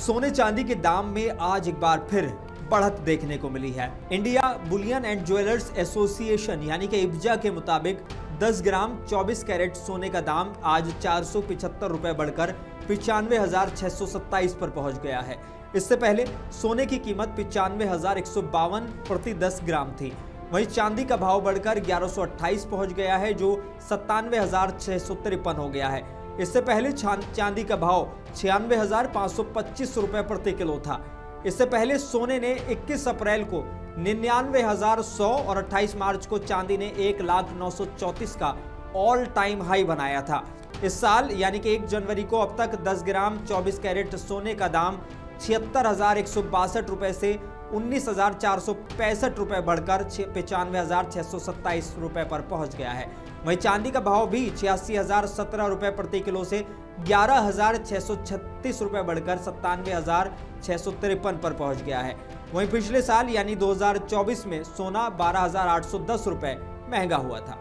सोने चांदी के दाम में आज एक बार फिर बढ़त देखने को मिली है। India Boolean and jewellers association यानी कि इब्जा के मुताबिक 10 ग्राम 24 कैरेट सोने का दाम आज 475 रुपए बढ़कर 95,627 पर पहुंच गया है। इससे पहले सोने की कीमत 95,152 प्रति 10 ग्राम थी। वहीं चांदी का भाव बढ़कर 1128 पहुंच गया है, जो 97,653 हो गया है। इससे पहले चांदी का भाव 96,525 रुपए प्रति किलो था। इससे पहले सोने ने 21 अप्रैल को 99,100 और 28 मार्च को चांदी ने 1,09,34 का ऑल टाइम हाई बनाया था। इस साल यानी कि 1 जनवरी को अब तक 10 ग्राम 24 कैरेट सोने का दाम 76,162 रुपए से 19,465 रुपए बढ़कर 95,627 रुपए पर पहुंच गया है। वहीं चांदी का भाव भी 86,017 रुपए प्रति किलो से 11,636 रुपए बढ़कर 97,653 पर पहुंच गया है। वहीं पिछले साल यानी 2024 में सोना 12,810 रुपए महंगा हुआ था।